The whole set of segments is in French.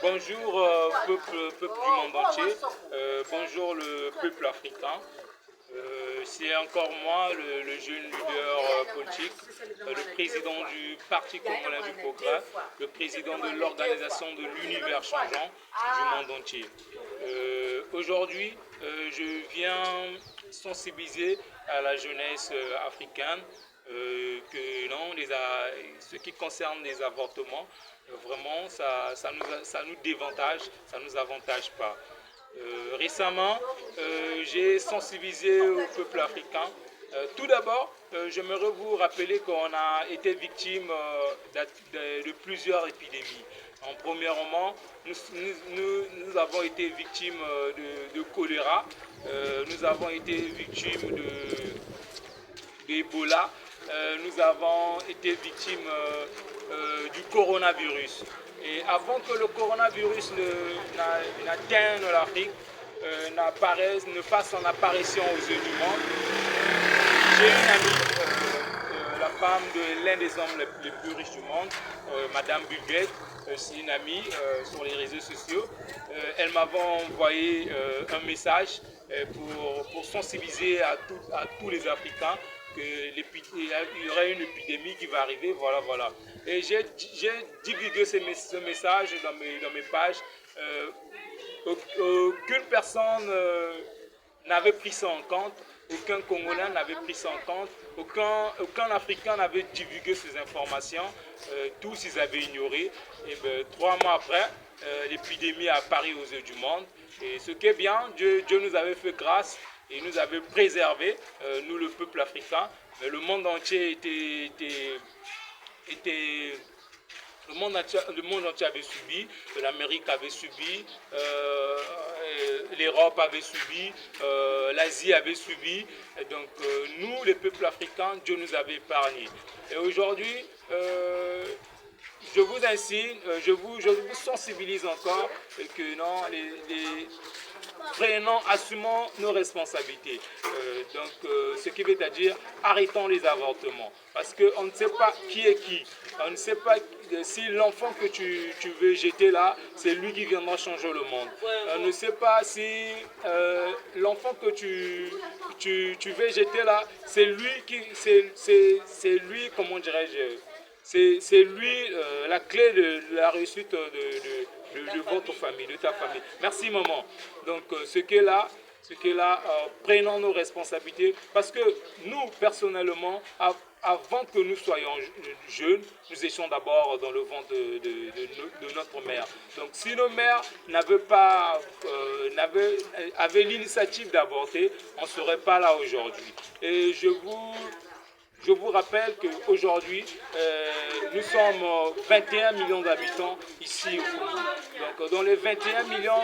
Bonjour peuple du monde entier, bonjour le peuple africain. C'est encore moi, le jeune leader politique, le président du Parti congolais du progrès, le président de l'organisation de l'univers changeant du monde entier. Aujourd'hui, je viens sensibiliser à la jeunesse africaine que non, ce qui concerne les avortements, vraiment, ça nous dévantage, ça ne nous avantage pas. Récemment, j'ai sensibilisé au peuple africain. Tout d'abord, j'aimerais vous rappeler qu'on a été victime de plusieurs épidémies. En premièrement, nous avons été victimes de choléra, nous avons été victimes d'Ebola, nous avons été victimes du coronavirus. Et avant que le coronavirus n'atteigne l'Afrique, ne fasse son apparition aux yeux du monde, j'ai une amie, la femme de l'un des hommes les plus riches du monde, Madame Bill Gates, c'est une amie sur les réseaux sociaux. Elle m'avait envoyé un message pour sensibiliser à tous les Africains qu'il y aurait une épidémie qui va arriver, voilà, voilà. Et j'ai divulgué ce message dans mes pages. Aucune personne n'avait pris ça en compte, aucun Congolais n'avait pris ça en compte, aucun Africain n'avait divulgué ces informations, tous ils avaient ignoré. Et bien, 3 mois après, l'épidémie a apparu aux yeux du monde. Et ce qui est bien, Dieu nous avait fait grâce et nous avait préservé, nous le peuple africain. Mais le monde entier le monde entier avait subi, l'Amérique avait subi, l'Europe avait subi, l'Asie avait subi. Et donc nous, les peuples africains, Dieu nous avait épargnés. Et aujourd'hui, je vous incite, je vous sensibilise encore que non, prenons, assumons nos responsabilités. Ce qui veut dire, arrêtons les avortements. Parce qu'on ne sait pas qui est qui. On ne sait pas si l'enfant que tu veux jeter là, c'est lui qui viendra changer le monde. On ne sait pas si l'enfant que tu veux jeter là, c'est lui, comment dirais-je, c'est lui la clé de la réussite de votre famille, de ta famille. Merci maman. Donc ce qui est là, prenons nos responsabilités parce que nous, personnellement, avant que nous soyons jeunes, nous étions d'abord dans le ventre de notre mère. Donc si nos mères avaient l'initiative d'avorter, on ne serait pas là aujourd'hui. Et je vous rappelle qu'aujourd'hui, nous sommes 21 millions d'habitants ici au Congo. Donc dans les 21 millions,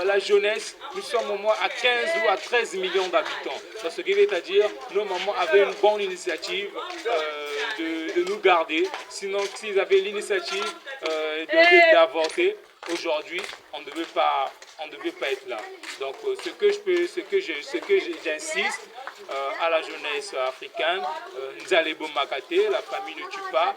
la jeunesse, nous sommes au moins à 15 ou à 13 millions d'habitants. Ce qui veut dire que nos mamans avaient une bonne initiative de nous garder. Sinon, s'ils avaient l'initiative d'avorter, aujourd'hui, on ne devait pas être là. Donc ce que j'insiste à la jeunesse africaine, Nzalebo Makate, la famille ne tue pas,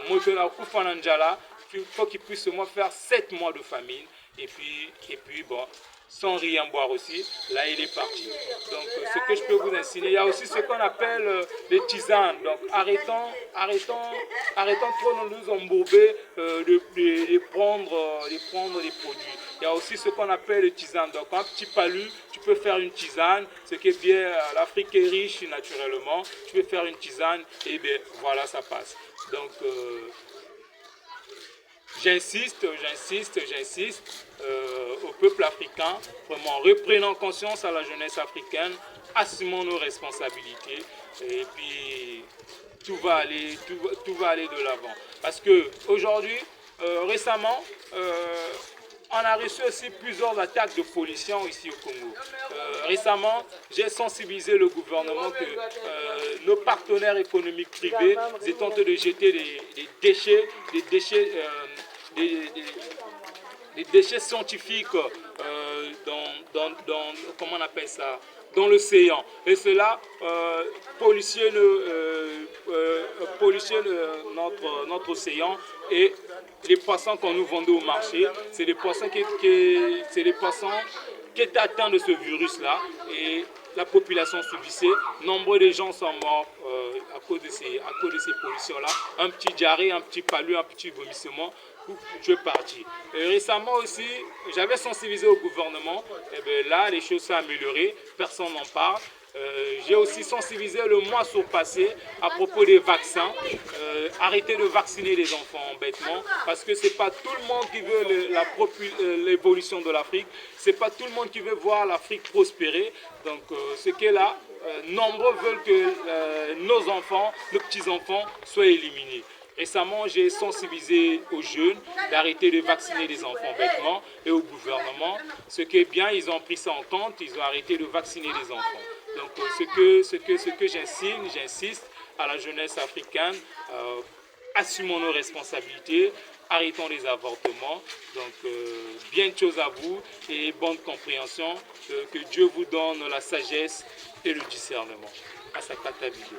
Motona Kufananjala, il faut qu'ils puissent au moins faire 7 mois de famine et puis bon, sans rien boire aussi, là il est parti. Donc ce que je peux vous insinuer, il y a aussi ce qu'on appelle les tisanes. Donc arrêtons trop de nous embourber, de prendre des produits. Il y a aussi ce qu'on appelle les tisanes. Donc un petit palu, tu peux faire une tisane. Ce qui est bien, l'Afrique est riche naturellement. Tu peux faire une tisane et bien voilà, ça passe. Donc j'insiste au peuple africain, vraiment reprenons conscience à la jeunesse africaine, assumons nos responsabilités et puis tout va aller de l'avant. Parce que aujourd'hui, récemment, on a reçu aussi plusieurs attaques de pollution ici au Congo. Récemment, j'ai sensibilisé le gouvernement que nos partenaires économiques privés étaient en train de jeter des déchets scientifiques comment on appelle ça, dans l'océan. Et cela polluait notre océan et les poissons qu'on nous vendait au marché, c'est des poissons qui étaient atteints de ce virus-là. Et la population subissait. Nombreux de gens sont morts à cause de ces pollutions-là. Un petit diarrhée, un petit palu, un petit vomissement, je suis parti. Et récemment aussi, j'avais sensibilisé au gouvernement. Et bien là, les choses sont améliorées. Personne n'en parle. J'ai aussi sensibilisé le mois surpassé à propos des vaccins. Arrêtez de vacciner les enfants bêtement, parce que c'est pas tout le monde qui veut l'évolution de l'Afrique. C'est pas tout le monde qui veut voir l'Afrique prospérer. Donc ce qui est là, nombreux veulent que nos enfants, nos petits-enfants soient éliminés. Récemment, j'ai sensibilisé aux jeunes d'arrêter de vacciner les enfants bêtement et au gouvernement. Ce qui est bien, ils ont pris ça en compte, ils ont arrêté de vacciner les enfants. Donc ce que j'insiste à la jeunesse africaine, assumons nos responsabilités, arrêtons les avortements. Donc bien de choses à vous et bonne compréhension, que Dieu vous donne la sagesse et le discernement. Asakata vidéo.